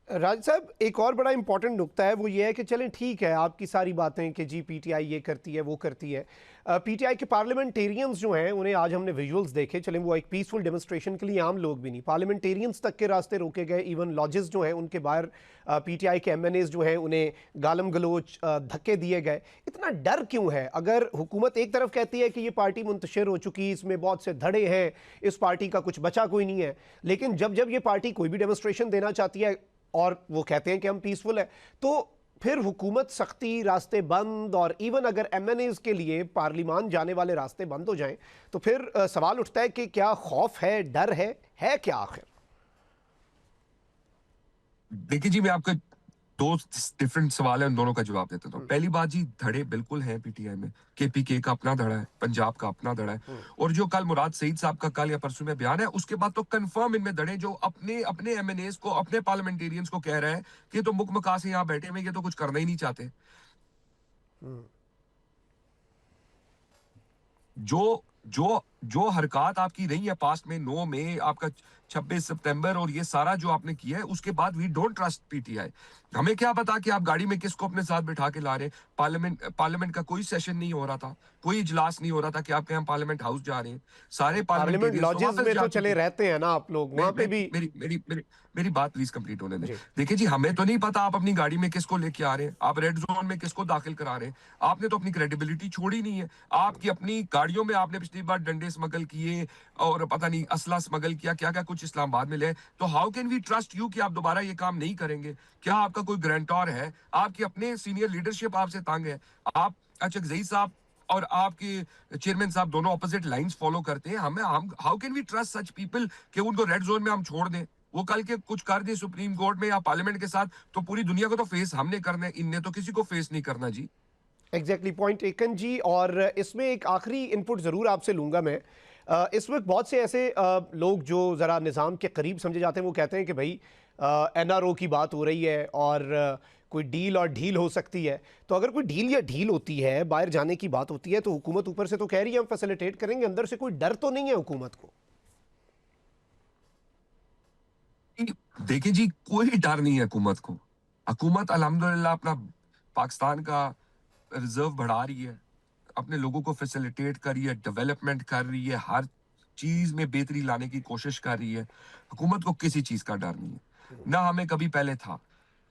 राज साहब, एक और बड़ा इंपॉर्टेंट नुक्ता है, वो ये है कि चलें ठीक है आपकी सारी बातें कि जी पीटीआई ये करती है वो करती है। पीटीआई के पार्लियामेंटेरियंस जो हैं उन्हें आज हमने विजुअल्स देखे, चलें वो एक पीसफुल डेमोन्स्ट्रेशन के लिए आम लोग भी नहीं, पार्लियामेंटेरियंस तक के रास्ते रोके गए, इवन लॉजेस जो हैं उनके बाहर पीटीआई के एमएनएस जो हैं उन्हें गालम गलोच धक्के दिए गए। इतना डर क्यों है? अगर हुकूमत एक तरफ कहती है कि ये पार्टी मुंतशिर हो चुकी, इसमें बहुत से धड़े हैं, इस पार्टी का कुछ बचा कोई नहीं है, लेकिन जब जब ये पार्टी कोई भी डेमोन्स्ट्रेशन देना चाहती है और वो कहते हैं कि हम पीसफुल है, तो फिर हुकूमत सख्ती, रास्ते बंद, और इवन अगर एमएनएस के लिए पार्लिमान जाने वाले रास्ते बंद हो जाएं तो फिर सवाल उठता है कि क्या खौफ है, डर है क्या आखिर? देखिए जी, मैं आपका दो डिफरेंट सवाल है, उन दोनों का जवाब देता हूँ। पहली बात जी, धड़े बिल्कुल हैं पीटीआई में, केपीके का अपना धड़ा है, पंजाब का अपना धड़ा है, और जो कल मुराद सईद साहब का कल या परसों में बयान है, उसके बाद तो कंफर्म इनमें धड़े जो अपने अपने एमएनएस को, अपने पार्लियामेंटेरियंस को कह रहे हैं कि ये तो मुकमका से यहाँ बैठे हुए, ये तो कुछ करना ही नहीं चाहते। जो जो जो हरकत आपकी रही है पास्ट में, 9 मई आपका, 26 सितंबर, और ये सारा जो आपने किया है, उसके बाद वी डोंट ट्रस्ट पीटीआई। हमें क्या पता कि आप गाड़ी में किसको अपने साथ बिठा के ला रहे हैं। पार्लियामेंट का कोई सेशन नहीं हो रहा था, कोई इजलास नहीं हो रहा था कि आप यहाँ पार्लियामेंट हाउस जा रहे हैं। सारे पार्लियामेंट पार्लियामेंटेरियंस तो लॉजेस वापस में जा तो चुके चले हैं। रहते हैं ना आप लोग, वहां पे भी। मेरी मेरी मेरी मेरी बात प्लीज कंप्लीट होने दें। जी। देखिए जी, हमें तो नहीं पता आप अपनी गाड़ी में किसको लेके आ रहे हैं, आप रेड जोन में किसको दाखिल करा रहे हैं। आपने तो अपनी क्रेडिबिलिटी छोड़ी नहीं है। आपकी अपनी गाड़ियों में आपने पिछली बार डंडे स्मगल किए और पता नहीं असला स्मगल किया, क्या क्या कुछ इस्लामाबाद में ले, तो how can we trust you कि आप दोबारा ये काम नहीं करेंगे? क्या आपका कोई गारंटर है? आपकी अपने सीनियर लीडरशिप आपसे तंग है। आप अच्छा, जई साहब और आपके चेयरमैन साहब दोनों ऑपोजिट लाइंस फॉलो करते हैं। हम how can we trust such people कि उनको रेड जोन में हम छोड़ दें? वो कल के कुछ कर दे सुप्रीम कोर्ट में या पार्लियामेंट के साथ, तो पूरी दुनिया को तो फेस हमने करना है, इनने तो किसी को फेस नहीं करना जी। एग्जैक्टली, पॉइंट टेकन जी। और इसमें एक आखिरी इनपुट ज़रूर आपसे लूँगा मैं। इस वक्त बहुत से ऐसे लोग जो ज़रा निज़ाम के करीब समझे जाते हैं, वो कहते हैं कि भाई एनआरओ की बात हो रही है और कोई डील और ढील हो सकती है। तो अगर कोई डील या ढील होती है, बाहर जाने की बात होती है, तो हुकूमत ऊपर से तो कह रही है हम फैसिलिटेट करेंगे, अंदर से कोई डर तो नहीं है हुकूमत को? देखिए जी, कोई डर नहीं है हुकूमत को। हुकूमत अल्हम्दुलिल्लाह अपना पाकिस्तान का रिजर्व बढ़ा रही है, अपने लोगों को फैसिलिटेट कर रही है, डेवलपमेंट कर रही है, हर चीज में बेहतरी लाने की कोशिश कर रही है। हुकूमत को किसी चीज का डर नहीं है, ना हमें कभी पहले था।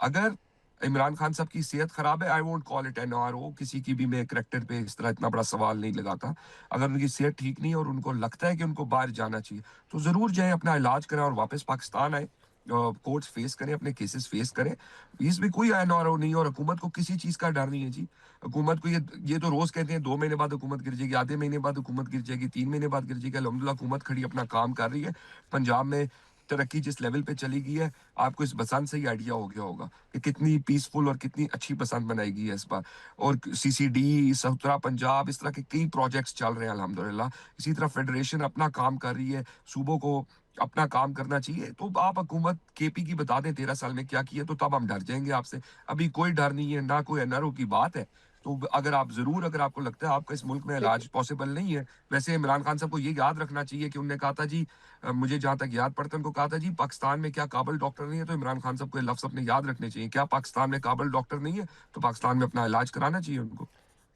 अगर इमरान खान साहब की सेहत खराब है, I won't call it NRO, किसी की भी मैं करैक्टर पे इस तरह इतना बड़ा सवाल नहीं लगाता। अगर उनकी सेहत ठीक नहीं है और उनको लगता है कि उनको बाहर जाना चाहिए, तो जरूर जाए, अपना इलाज कराएं और वापस पाकिस्तान आए, कोर्ट्स फेस करें, अपने केसेस फेस करें। इसमें कोई एनआरओ नहीं है और हुकूमत को किसी चीज का डर नहीं है जी। हुकूमत को ये तो रोज कहते हैं 2 महीने बाद हुकूमत गिर जाएगी, आधे महीने बाद हुकूमत गिर जाएगी, 3 महीने बाद गिर जाएगी। अल्हम्दुलिल्लाह हुकूमत खड़ी अपना काम कर रही है। पंजाब में तरक्की जिस लेवल पे चली गई है, आपको इस बसंत से ही आइडिया हो गया होगा कि कितनी पीसफुल और कितनी अच्छी बसंत बनाएगी है इस बार। और सीसीडी, सहुतरा पंजाब, इस तरह के कई प्रोजेक्ट्स चल रहे हैं अल्हम्दुलिल्लाह। इसी तरह फेडरेशन अपना काम कर रही है, सूबों को अपना काम करना चाहिए। तो आप हुकूमत केपी की बता दें 13 साल में क्या किया, तो तब हम डर जाएंगे आपसे। अभी कोई डर नहीं है, ना कोई एनआरओ की बात है। तो अगर आपको लगता है आपका इस मुल्क में इलाज पॉसिबल नहीं है, वैसे इमरान खान साहब को ये याद रखना चाहिए कि उन्होंने कहा था जी, मुझे जहां तक याद पड़ता है, उनको कहा था जी पाकिस्तान में क्या काबल डॉक्टर नहीं है? तो इमरान खान साहब को ये लफ्ज अपने याद रखने चाहिए। क्या पाकिस्तान में काबल डॉक्टर नहीं है? तो पाकिस्तान में अपना इलाज कराना चाहिए उनको।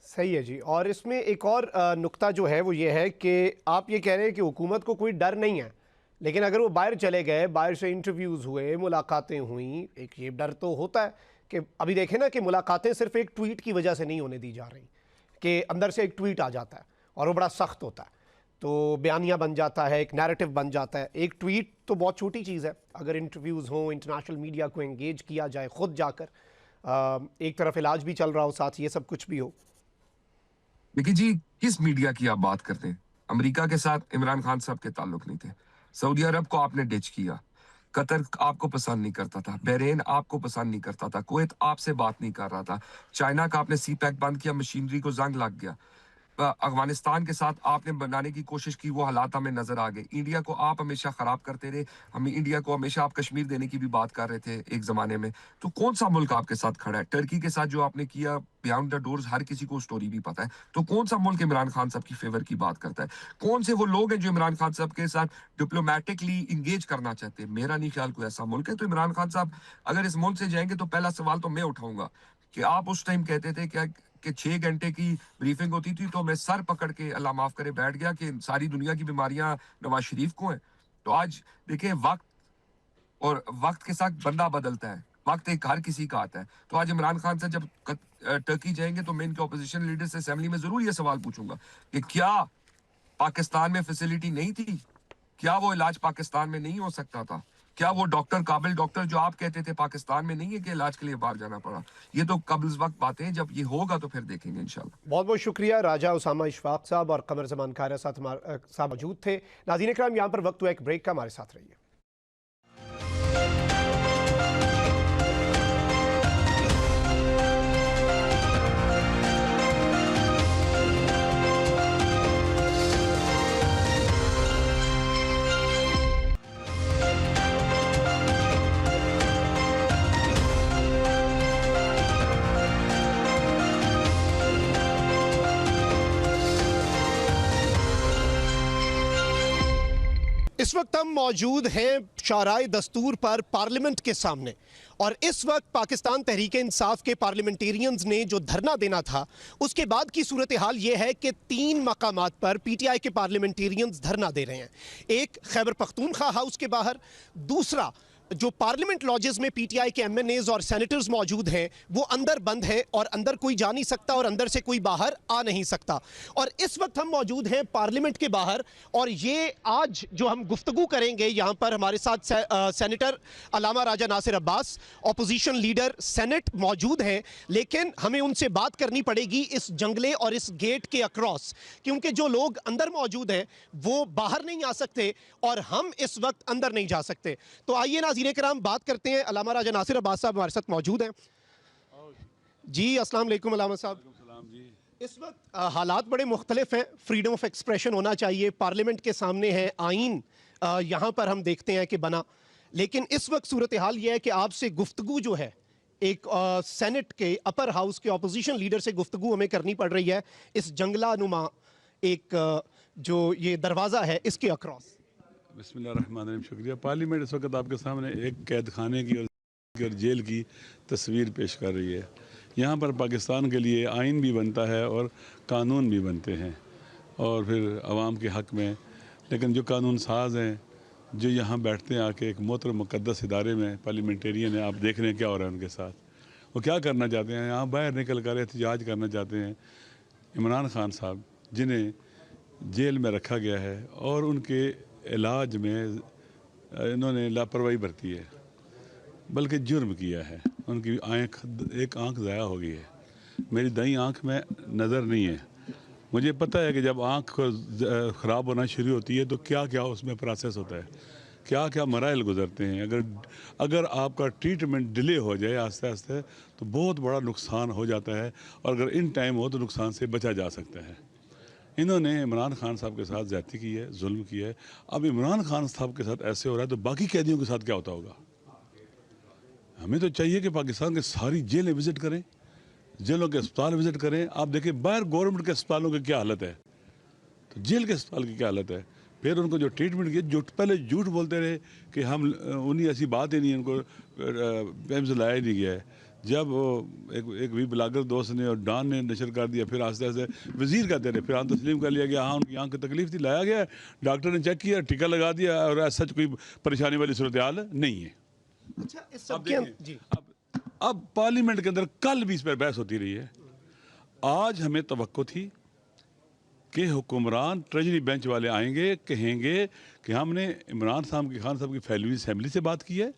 सही है जी। और इसमें एक और नुक्ता जो है वो ये है कि आप ये कह रहे हैं कि हुकूमत को कोई डर नहीं है, लेकिन अगर वो बाहर चले गए, बाहर से इंटरव्यूज़ हुए, मुलाकातें हुई, एक ये डर तो होता है कि अभी देखें ना कि मुलाकातें सिर्फ एक ट्वीट की वजह से नहीं होने दी जा रही, कि अंदर से एक ट्वीट आ जाता है और वो बड़ा सख्त होता है, तो बयानिया बन जाता है, एक नैरेटिव बन जाता है। एक ट्वीट तो बहुत छोटी चीज़ है, अगर इंटरव्यूज़ हों, इंटरनेशनल मीडिया को एंगेज किया जाए, ख़ुद जाकर, एक तरफ इलाज भी चल रहा हो, साथ ये सब कुछ भी हो। देखिए जी, किस मीडिया की आप बात करते हैं? अमेरिका के साथ इमरान खान साहब के ताल्लुक नहीं थे। सऊदी अरब को आपने डिच किया, कतर आपको पसंद नहीं करता था, बहरीन आपको पसंद नहीं करता था, कुवैत आपसे बात नहीं कर रहा था, चाइना का आपने सी पैक बंद किया, मशीनरी को जंग लग गया। अफगानिस्तान के साथ आपने बनाने की कोशिश की, वो हालात हमें नजर आ गए। इंडिया को आप हमेशा खराब करते रहे, हमें इंडिया को हमेशा आप कश्मीर देने की भी बात कर रहे थे एक जमाने में। तो कौन सा मुल्क आपके साथ खड़ा है? टर्की के साथ जो आपने किया बिहाइंड द डोर्स, हर किसी को स्टोरी भी पता है। तो कौन सा मुल्क इमरान खान साहब की फेवर की बात करता है? कौन से वो लोग हैं जो इमरान खान साहब के साथ डिप्लोमेटिकली इंगेज करना चाहते हैं? मेरा नहीं ख्याल कोई ऐसा मुल्क है। तो इमरान खान साहब अगर इस मुल्क से जाएंगे तो पहला सवाल तो मैं उठाऊंगा कि आप उस टाइम कहते थे क्या कि 6 घंटे की ब्रीफिंग होती थी तो मैं सर पकड़ के अल्लाह माफ करे बैठ गया कि सारी दुनिया की बीमारियां नवाज शरीफ को हैं। तो आज देखिए वक्त और वक्त के साथ बंदा बदलता है, वक्त एक हर किसी का आता है। तो आज इमरान खान से जब टर्की जाएंगे तो मैं इनके ऑपोजिशन लीडर से असेंबली में जरूर ये सवाल पूछूंगा कि क्या पाकिस्तान में फैसिलिटी नहीं थी? क्या वो इलाज पाकिस्तान में नहीं हो सकता था? क्या वो डॉक्टर, काबिल डॉक्टर जो आप कहते थे पाकिस्तान में नहीं है कि इलाज के लिए बाहर जाना पड़ा? ये तो कब्ल वक्त बातें हैं, जब ये होगा तो फिर देखेंगे इंशाल्लाह। बहुत बहुत शुक्रिया। राजा उसामा इशफाक साहब और कमर जमान खारा साहब मौजूद थे। नाज़रीन इकराम, यहाँ पर वक्त हुआ एक ब्रेक का, हमारे साथ रहिए। इस वक्त हम मौजूद हैं शाराए दस्तूर पर पार्लियामेंट के सामने, और इस वक्त पाकिस्तान तहरीक इंसाफ के पार्लियामेंटेरियंस ने जो धरना देना था उसके बाद की सूरत हाल ये है कि 3 मकामात पर पीटीआई के पार्लियामेंटेरियंस धरना दे रहे हैं। एक खैबर पख्तूनख्वा हाउस के बाहर, दूसरा जो पार्लियामेंट लॉजेस में पीटीआई के एमएनएज और सेनेटर्स मौजूद हैं वो अंदर बंद है और अंदर कोई जा नहीं सकता और अंदर से कोई बाहर आ नहीं सकता। और इस वक्त हम मौजूद हैं पार्लियामेंट के बाहर, और ये आज जो हम गुफ्तगू करेंगे यहाँ पर हमारे साथ senator Allama Raja Nasir Abbas, opposition leader senate मौजूद हैं, लेकिन हमें उनसे बात करनी पड़ेगी इस जंगले और इस गेट के अक्रॉस, क्योंकि जो लोग अंदर मौजूद हैं वो बाहर नहीं आ सकते और हम इस वक्त अंदर नहीं जा सकते। तो आइए नाज़रीन कराम बात करते हैं। अलामा राजा नासिर अब्बास साहब हमारे साथ मौजूद हैं। जी अस्सलाम वालेकुम अलामा साहब। इस वक्त हालात बड़े मुख्तलिफ हैं, फ्रीडम ऑफ एक्सप्रेशन होना चाहिए, पार्लियामेंट के सामने है, आइन यहाँ पर हम देखते हैं कि बना, लेकिन इस वक्त सूरत हाल यह है कि आपसे गुफ्तगू जो है एक सेनेट के अपर हाउस के ऑपोजिशन लीडर से गुफ्तगू हमें करनी पड़ रही है इस जंगला नुमा एक जो ये दरवाज़ा है इसके अक्रॉस। बिस्मिल्लाहिर्रहमानिर्रहीम। शुक्रिया। पार्लियामेंट इस वक्त आपके सामने एक कैद खाने की और जेल की तस्वीर पेश कर रही है। यहाँ पर पाकिस्तान के लिए आइन भी बनता है और कानून भी बनते हैं और फिर आवाम के हक़ में, लेकिन जो कानून साज हैं जो यहाँ बैठते हैं आके एक मोहतरम मुक़द्दस इदारे में, पार्लियामेंटेरियन है, आप देख रहे हैं क्या हो रहा है उनके साथ। वो क्या करना चाहते हैं? यहाँ बाहर निकल कर एहतजाज करना चाहते हैं इमरान खान साहब, जिन्हें जेल में रखा गया है और उनके इलाज में इन्होंने लापरवाही बरती है, बल्कि जुर्म किया है। उनकी एक आंख ज़ाया हो गई है। मेरी दाईं आंख में नज़र नहीं है। मुझे पता है कि जब आंख ख़राब होना शुरू होती है तो क्या क्या उसमें प्रोसेस होता है, क्या क्या मराइल गुजरते हैं। अगर आपका ट्रीटमेंट डिले हो जाए आस्ते आस्ते तो बहुत बड़ा नुकसान हो जाता है, और अगर इन टाइम हो तो नुकसान से बचा जा सकता है। इन्होंने इमरान खान साहब के साथ ज़्यादती की है, जुल्म किया है। अब इमरान खान साहब के साथ ऐसे हो रहा है तो बाकी कैदियों के साथ क्या होता होगा? हमें तो चाहिए कि पाकिस्तान के सारी जेलें विज़िट करें, जेलों के अस्पताल विज़िट करें। आप देखें बाहर गवर्नमेंट के अस्पतालों की क्या हालत है, तो जेल के अस्पताल की क्या हालत है। फिर उनको जो ट्रीटमेंट किया, जो पहले झूठ बोलते रहे कि हम उन्हीं ऐसी बात ही नहीं, उनको पेम से लाया ही नहीं गया है। जब एक भी ब्लागर दोस्त ने और डॉन ने नशर कर दिया, फिर आस्ते आस्ते वज़ीर कहते रहे, फिर तस्लीम कर लिया गया हाँ उनकी आँख की तकलीफ थी, लाया गया, डॉक्टर ने चेक किया, टीका लगा दिया और ऐसा कोई परेशानी वाली सूरत हाल नहीं है। अच्छा, इस सब के जी अब पार्लियामेंट के अंदर कल भी इस पर बहस होती रही है। आज हमें तवक्को थी कि हुक्मरान ट्रेजरी बेंच वाले आएंगे, कहेंगे कि हमने इमरान खान साहब की फैमिली असेंबली से बात की है,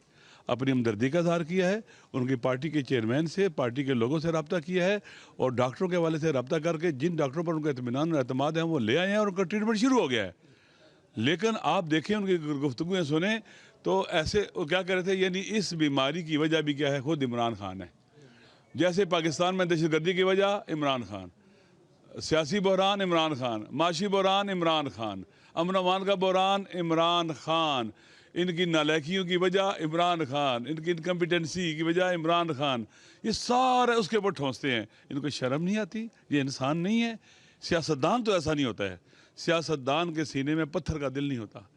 अपनी हमदर्दी का इज़हार किया है, उनकी पार्टी के चेयरमैन से, पार्टी के लोगों से रब्ता किया है और डॉक्टरों के हवाले से रब्ता करके जिन डॉक्टरों पर उनका इत्मीनान और एतमाद है वो ले आए हैं और उनका ट्रीटमेंट शुरू हो गया है। लेकिन आप देखें उनकी गुफ्तगुएँ सुने तो ऐसे वो क्या कह रहे थे, यानी इस बीमारी की वजह भी क्या है, खुद इमरान खान है। जैसे पाकिस्तान में दहशतगर्दी की वजह इमरान खान, सियासी बहरान इमरान खान, माशी बहरान इमरान खान, अमन अमान का बहरान इमरान खान, इनकी नालायकियों की वजह इमरान खान, इनकी इनकम्पिटेंसी की वजह इमरान खान, ये सारे उसके ऊपर ठोंसते हैं। इनको शर्म नहीं आती? ये इंसान नहीं है? सियासतदान तो ऐसा नहीं होता है। सियासतदान के सीने में पत्थर का दिल नहीं होता,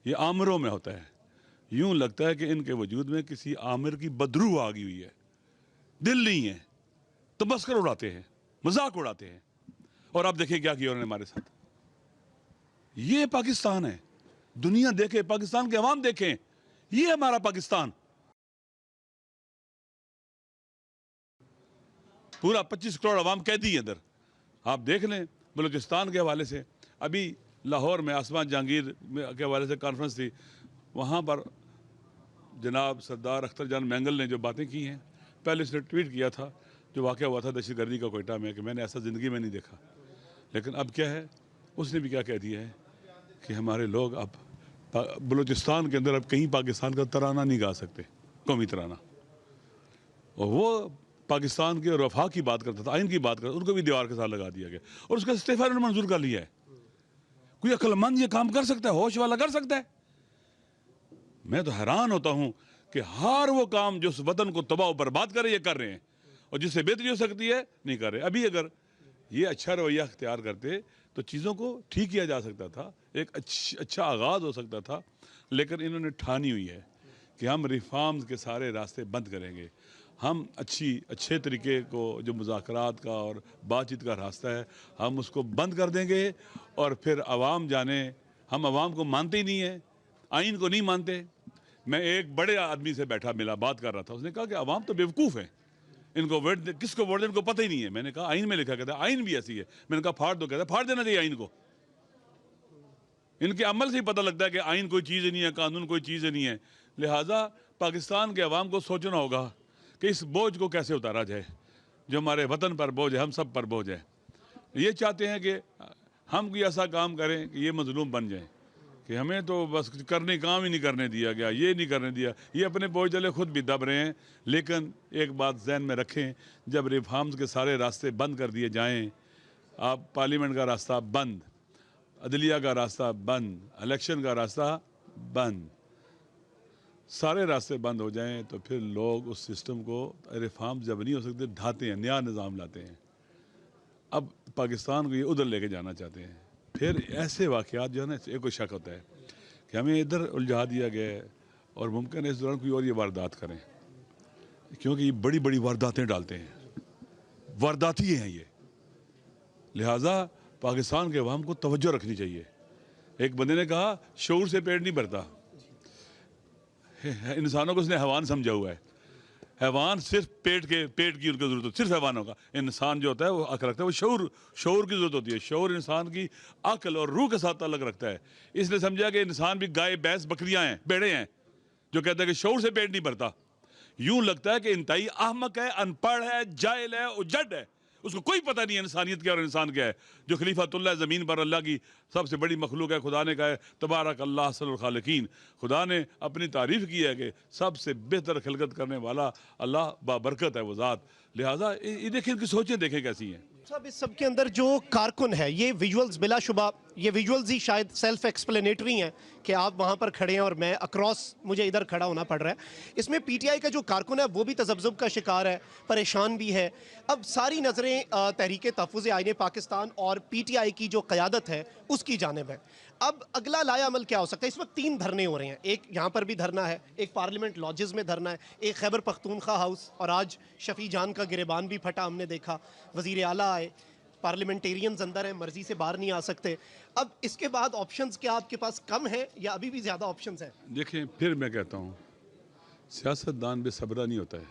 ये आमरों में होता है। यूं लगता है कि इनके वजूद में किसी आमिर की बदरू आ गई हुई है, दिल नहीं है। तबस्कर उड़ाते हैं, मजाक उड़ाते हैं। और आप देखिए क्या किया उन्होंने हमारे साथ। ये पाकिस्तान है, दुनिया देखे, पाकिस्तान के अवाम देखें, ये हमारा पाकिस्तान। पूरा 25 करोड़ अवाम कैदी है इधर। आप देख लें बलूचिस्तान के हवाले से, अभी लाहौर में आसमान जहांगीर के हवाले से कॉन्फ्रेंस थी, वहाँ पर जनाब सरदार अख्तर जान मैंगल ने जो बातें की हैं, पहले उसने ट्वीट किया था जो वाक़या हुआ था दहशतगर्दी का कोयटा में, कि मैंने ऐसा ज़िंदगी में नहीं देखा। लेकिन अब क्या है, उसने भी क्या कह दिया है कि हमारे लोग अब बलूचिस्तान के अंदर अब कहीं पाकिस्तान का तराना नहीं गा सकते, कौमी तराना। और वो पाकिस्तान के रफ़ा की बात करता था, आइन की बात करता, उनको भी दीवार के साथ लगा दिया गया और उसका इस्तीफ़ा उन्होंने मंजूर कर लिया है। कोई अक्लमंद ये काम कर सकता है? होश वाला कर सकता है? मैं तो हैरान होता हूँ कि हर वो काम जो उस वतन को तबाह और बर्बाद करे ये कर रहे हैं, और जिससे बेहतरी हो सकती है नहीं कर रहे। अभी अगर ये अच्छा रवैया अख्तियार करते तो चीज़ों को ठीक किया जा सकता था, एक अच्छा आगाज़ हो सकता था। लेकिन इन्होंने ठानी हुई है कि हम रिफॉर्म्स के सारे रास्ते बंद करेंगे। हम अच्छे तरीके को जो मुज़ाकरात का और बातचीत का रास्ता है, हम उसको बंद कर देंगे। और फिर अवाम जाने, हम अवाम को मानते ही नहीं है, आइन को नहीं मानते। मैं एक बड़े आदमी से बैठा मिला, बात कर रहा था, उसने कहा कि अवाम तो बेवकूफ़ है, इनको वोट किसको वोट दें इनको पता ही नहीं है। मैंने कहा आइन में लिखा, कहता है आइन भी ऐसी है। मैंने कहा फाड़ दो, कहता है फाड़ देना चाहिए आइन को। इनके अमल से ही पता लगता है कि आइन कोई चीज़ नहीं है, कानून कोई चीज़ नहीं है। लिहाजा पाकिस्तान के अवाम को सोचना होगा कि इस बोझ को कैसे उतारा जाए, जो हमारे वतन पर बोझ है, हम सब पर बोझ है। ये चाहते हैं कि हम कोई ऐसा काम करें कि ये मजलूम बन जाए, कि हमें तो बस करने काम ही नहीं करने दिया गया, ये नहीं करने दिया। ये अपने बोझ तले खुद भी दब रहे हैं। लेकिन एक बात जहन में रखें, जब रिफॉर्म्स के सारे रास्ते बंद कर दिए जाएं, आप पार्लियामेंट का रास्ता बंद, अदलिया का रास्ता बंद, इलेक्शन का रास्ता बंद, सारे रास्ते बंद हो जाएं, तो फिर लोग उस सिस्टम को, रिफॉर्म जब नहीं हो सकते, ढाते हैं, नया निज़ाम लाते हैं। अब पाकिस्तान को ये उधर लेके जाना चाहते हैं। फिर ऐसे वाक़यात जो है ना, एक को शक होता है कि हमें इधर उलझा दिया गया है और मुमकिन है इस दौरान कोई और ये वारदात करें, क्योंकि ये बड़ी बड़ी वारदातें डालते हैं, वारदाती हैं ये। लिहाजा पाकिस्तान के अवाम को तवज्जो रखनी चाहिए। एक बंदे ने कहा शऊर से पेट नहीं भरता, इंसानों को उसने हैवान समझा हुआ है। हैवान सिर्फ पेट की उनको ज़रूरत होती है, सिर्फ हैवानों का। इंसान जो होता है वो अक्ल रखता है, वो शऊर की ज़रूरत होती है। शऊर इंसान की अक्ल और रूह के साथ ताल्लुक़ रखता है। इसलिए समझा कि इंसान भी गाय, भैंस, बकरियां हैं, भेड़े हैं, जो कहते हैं कि शऊर से पेट नहीं भरता। यूं लगता है कि इंतहाई अहमक है, अनपढ़ है, जाहिल है, उजड़ है, उसको कोई पता नहीं है इंसानियत क्या और इंसान क्या है। जो खलीफातुल्लाह ज़मीन पर अल्लाह की सबसे बड़ी मखलूक है, खुदा ने कहा है तबारक अल्लाह अहसनुल खालिकीन। खुदा ने अपनी तारीफ़ की है कि सबसे बेहतर खिलकत करने वाला अल्लाह बाबरकत है वो ज़ात। लिहाजा ये देखें, इनकी सोचें देखें कैसी हैं। साहब इस सब के अंदर जो कारकुन है, ये विजुअल्स बिलाशुबा ये विजुअल्स ही शायद सेल्फ एक्सप्लेनेटरी हैं कि आप वहाँ पर खड़े हैं और मैं अक्रॉस मुझे इधर खड़ा होना पड़ रहा है। इसमें पीटीआई का जो कारकुन है वो भी तज़ब्ज़ुब का शिकार है, परेशान भी है। अब सारी नज़रें तहरीक तहफ़्फ़ुज़ आईन पाकिस्तान और पीटीआई की जो क़यादत है उसकी जानिब है। अब अगला लाया अमल क्या हो सकता है? इस वक्त 3 धरने हो रहे हैं, एक यहाँ पर भी धरना है, एक पार्लियामेंट लॉजेस में धरना है, एक खैबर पख्तूनख्वा हाउस, और आज शफी जान का गिरेबान भी फटा, हमने देखा। वज़ीर आला आए, पार्लियामेंटेरियंस अंदर हैं, मर्जी से बाहर नहीं आ सकते। अब इसके बाद ऑप्शंस क्या आपके पास कम है या अभी भी ज़्यादा ऑप्शंस हैं? देखें, फिर मैं कहता हूँ सियासतदान बेसब्रा नहीं होता है,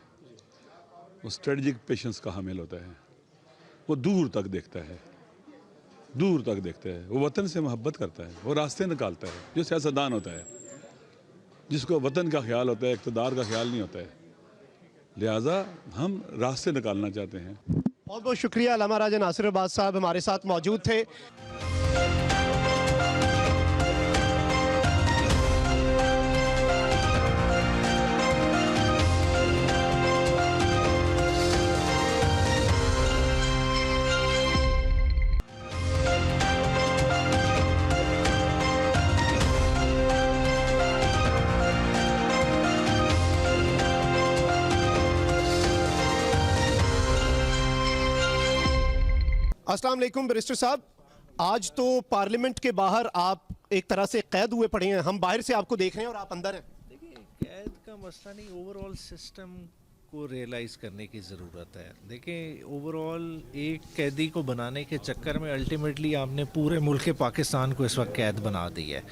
वो स्ट्रेटजिक पेशेंस का हामिल होता है। वो दूर तक देखता है, दूर तक देखता है, वो वतन से मोहब्बत करता है, वो रास्ते निकालता है। जो सियासतदान होता है, जिसको वतन का ख्याल होता है, इक़्तिदार का ख्याल नहीं होता है। लिहाजा हम रास्ते निकालना चाहते हैं। बहुत बहुत शुक्रिया। अल्लामा राजा नासिर अब्बास साहब हमारे साथ मौजूद थे। अस्सलाम वालेकुम बैरिस्टर साहब, आज तो पार्लियामेंट के बाहर आप एक तरह से कैद हुए पड़े हैं। हम बाहर से आपको देख रहे हैं और आप अंदर हैं। देखिए, कैद का मसला नहीं, ओवरऑल सिस्टम को रियलाइज़ करने की ज़रूरत है। देखिए, ओवरऑल एक कैदी को बनाने के चक्कर में अल्टीमेटली आपने पूरे मुल्क पाकिस्तान को इस वक्त कैद बना दी है।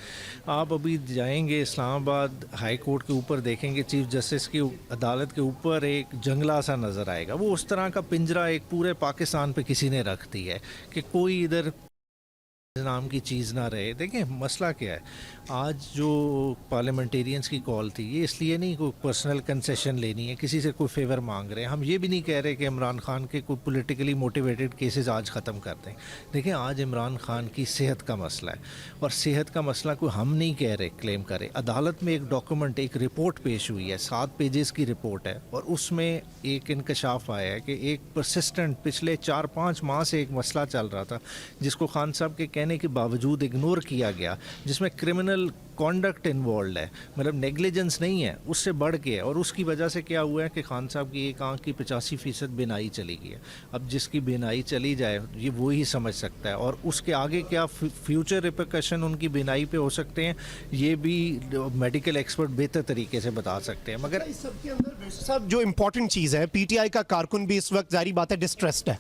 आप अभी जाएंगे इस्लामाबाद हाई कोर्ट के ऊपर, देखेंगे चीफ जस्टिस की अदालत के ऊपर एक जंगला सा नज़र आएगा। वो उस तरह का पिंजरा एक पूरे पाकिस्तान पे किसी ने रख दी है कि कोई इधर नाम की चीज़ ना रहे। देखिए, मसला क्या है, आज जो पार्लियामेंटेरियंस की कॉल थी, ये इसलिए नहीं कोई पर्सनल कंसेशन लेनी है, किसी से कोई फेवर मांग रहे हैं। हम ये भी नहीं कह रहे कि इमरान खान के कोई पॉलिटिकली मोटिवेटेड केसेस आज ख़त्म कर दें। देखिए, आज इमरान खान की सेहत का मसला है, और सेहत का मसला कोई हम नहीं कह रहे क्लेम करें। अदालत में एक डॉक्यूमेंट, एक रिपोर्ट पेश हुई है, 7 पेजेस की रिपोर्ट है, और उसमें एक इंकशाफ आया है कि एक परसिस्टेंट पिछले 4-5 माह से एक मसला चल रहा था, जिसको खान साहब के कहने के बावजूद इग्नोर किया गया, जिसमें क्रिमिनल कॉन्डक्ट इन्वॉल्व है, मतलब नेग्लिजेंस नहीं है, उससे बढ़ के है। और उसकी वजह से क्या हुआ है कि खान साहब की एक आंख की 85% बिनाई चली गई है। अब जिसकी बिनाई चली जाए ये वो ही समझ सकता है, और उसके आगे क्या फ्यूचर रिपरकशन उनकी बिनाई पे हो सकते हैं, ये भी मेडिकल एक्सपर्ट बेहतर तरीके से बता सकते हैं। मगर इस सब के अंदर साहब जो इम्पोर्टेंट चीज़ है, पीटीआई का कारकुन भी इस वक्त जारी बात है डिस्ट्रेस्ड है,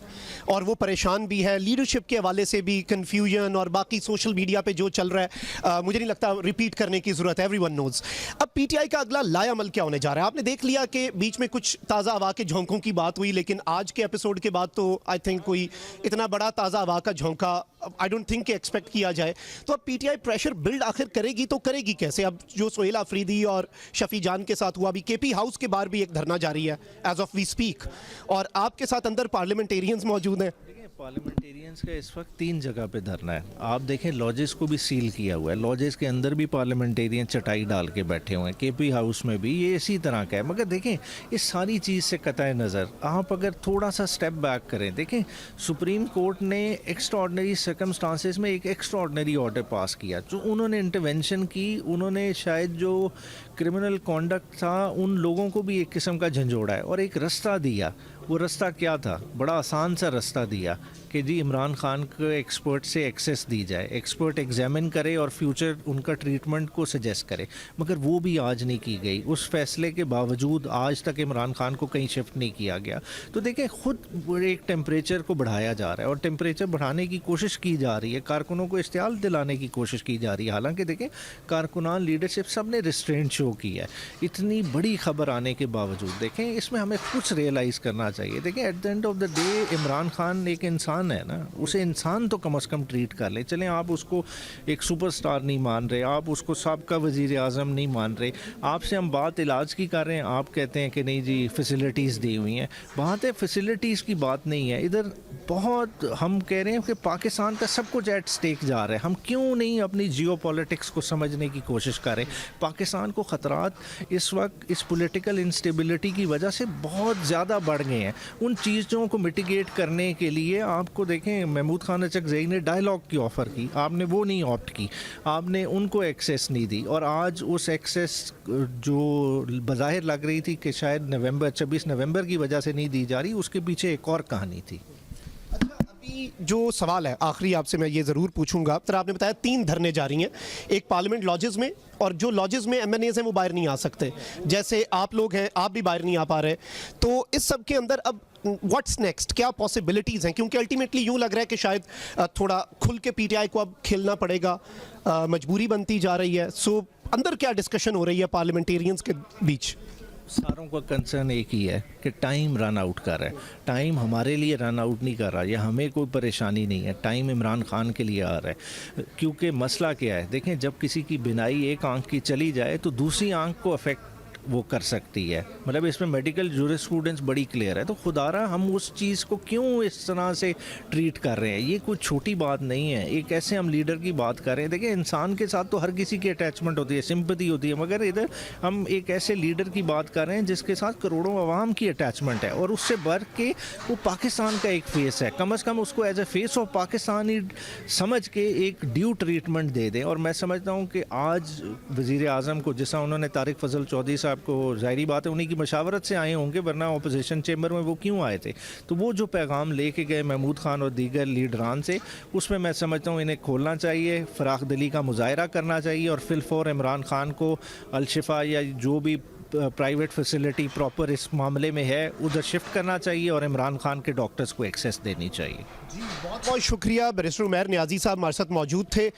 और वो परेशान भी है। लीडरशिप के हवाले से भी कन्फ्यूजन, और बाकी सोशल मीडिया पे जो चल रहा है, मुझे नहीं लगता रिपीट करने की जरूरत है, एवरीवन नोज। अब पीटीआई का अगला लाएअमल क्या होने जा रहा है? आपने देख लिया कि बीच में कुछ ताज़ा हवा के झोंकों की बात हुई, लेकिन आज के एपिसोड के बाद तो आई थिंक कोई इतना बड़ा ताज़ा हवा का झोंका आई डोंट थिंक कि एक्सपेक्ट किया जाए। तो अब पीटीआई प्रेशर बिल्ड आखिर करेगी तो करेगी कैसे? अब जो सोहेल अफरीदी और शफी जान के साथ हुआ, अभी केपी हाउस के बाहर भी एक धरना जारी है एज ऑफ वी स्पीक, और आपके साथ अंदर पार्लियामेंटेरियंस मौजूद हैं। पार्लियामेंटेरियंस का इस वक्त 3 जगह पे धरना है। आप देखें, लॉजेस को भी सील किया हुआ है, लॉजेस के अंदर भी पार्लियामेंटेरियन चटाई डाल के बैठे हुए हैं, केपी हाउस में भी ये इसी तरह का है। मगर देखें, इस सारी चीज़ से कतई नज़र आप अगर थोड़ा सा स्टेप बैक करें, देखें सुप्रीम कोर्ट ने एक्स्ट्राऑर्डिनरी सर्कमस्टांसेस में एक एक्स्ट्राऑर्डिनरी ऑर्डर पास किया, जो उन्होंने इंटरवेंशन की। उन्होंने शायद जो क्रिमिनल कॉन्डक्ट था उन लोगों को भी एक किस्म का झंझोड़ा है, और एक रास्ता दिया। वो रास्ता क्या था? बड़ा आसान सा रास्ता दिया कि जी इमरान खान को एक्सपर्ट से एक्सेस दी जाए, एक्सपर्ट एग्जामिन करे और फ्यूचर उनका ट्रीटमेंट को सजेस्ट करे। मगर वो भी आज नहीं की गई। उस फैसले के बावजूद आज तक इमरान खान को कहीं शिफ्ट नहीं किया गया। तो देखें, खुद एक टेम्परेचर को बढ़ाया जा रहा है, और टेम्परेचर बढ़ाने की कोशिश की जा रही है, कारकुनों को इश्तियाल दिलाने की कोशिश की जा रही है। हालांकि देखें, कारकुनान लीडरशिप सब ने रिस्ट्रेंट शो किया है। इतनी बड़ी खबर आने के बावजूद देखें, इसमें हमें कुछ रियलाइज़ करना चाहिए। देखें, at the end of the day Imran Khan एक इंसान है ना, उसे इंसान तो कम से कम ट्रीट कर ले। चलें, आप उसको एक सुपरस्टार नहीं मान रहे, आप उसको साबका वज़ीर आज़म नहीं मान रहे, आपसे हम बात इलाज की कर रहे हैं, आप कहते हैं कि नहीं जी फैसिलिटीज़ दी हुई हैं। बात है फैसिलिटीज़ की बात नहीं है इधर। बहुत हम कह रहे हैं कि पाकिस्तान का सब कुछ एट स्टेक जा रहा है। हम क्यों नहीं अपनी जियो पॉलिटिक्स को समझने की कोशिश करें? पाकिस्तान को ख़तरात इस वक्त इस पॉलिटिकल इंस्टेबिलिटी की वजह से बहुत ज़्यादा बढ़ गए हैं। उन चीज़ों को मिटिगेट करने के लिए आपको देखें, महमूद खान अचकज़ई ने डायलॉग की ऑफ़र की, आपने वो नहीं ऑप्ट की, आपने उनको एक्सेस नहीं दी। और आज उस एक्सेस जो बज़ाहिर लग रही थी कि शायद 26 नवंबर की वजह से नहीं दी जा रही, उसके पीछे एक और कहानी थी। अभी जो सवाल है आखिरी आपसे मैं ये ज़रूर पूछूंगा, तो आपने बताया 3 धरने जारी हैं, एक पार्लियामेंट लॉजेस में, और जो लॉजेस में एमएनएज हैं वो बाहर नहीं आ सकते, जैसे आप लोग हैं, आप भी बाहर नहीं आ पा रहे। तो इस सब के अंदर अब व्हाट्स नेक्स्ट, क्या पॉसिबिलिटीज़ हैं? क्योंकि अल्टीमेटली यूँ लग रहा है कि शायद थोड़ा खुल के पीटीआई को अब खेलना पड़ेगा, मजबूरी बनती जा रही है। सो अंदर क्या डिस्कशन हो रही है पार्लियामेंटेरियंस के बीच? सारों का कंसर्न एक ही है कि टाइम रन आउट कर रहा है। टाइम हमारे लिए रन आउट नहीं कर रहा, या हमें कोई परेशानी नहीं है, टाइम इमरान खान के लिए आ रहा है। क्योंकि मसला क्या है, देखें, जब किसी की बिनाई एक आंख की चली जाए तो दूसरी आंख को अफेक्ट वो कर सकती है। मतलब इसमें मेडिकल जूरिस्प्रूडेंस बड़ी क्लियर है। तो खुदारा हम उस चीज़ को क्यों इस तरह से ट्रीट कर रहे हैं? ये कोई छोटी बात नहीं है। एक ऐसे हम लीडर की बात कर रहे हैं, देखिए इंसान के साथ तो हर किसी की अटैचमेंट होती है, सिंपैथी होती है, मगर इधर हम एक ऐसे लीडर की बात कर रहे हैं जिसके साथ करोड़ों अवाम की अटैचमेंट है, और उससे बढ़ के वो पाकिस्तान का एक फेस है। कम अज़ कम उसको as a face of Pakistan ही समझ के एक ड्यू ट्रीटमेंट दे दें। और मैं समझता हूँ कि आज वज़ीर आज़म को, जैसा उन्होंने तारिक फजल चौधरी साहब साहब को, ज़ाहिरी बात है उन्हीं की मशावरत से आए होंगे, वरना अपोजिशन चेंबर में वो क्यों आए थे। तो वो जो पैगाम लेके गए महमूद खान और दीगर लीडरान से, उसमें मैं समझता हूँ इन्हें खोलना चाहिए, फ़राख दिली का मुजाहरा करना चाहिए और फिलफौर इमरान खान को अलशिफा या जो भी प्राइवेट फैसिलिटी प्रॉपर इस मामले में है उधर शिफ्ट करना चाहिए और इमरान खान के डॉक्टर्स को एक्सेस देनी चाहिए। जी बहुत बहुत शुक्रिया। बैरिस्टर उमैर नियाज़ी साहब हमारे साथ मौजूद थे।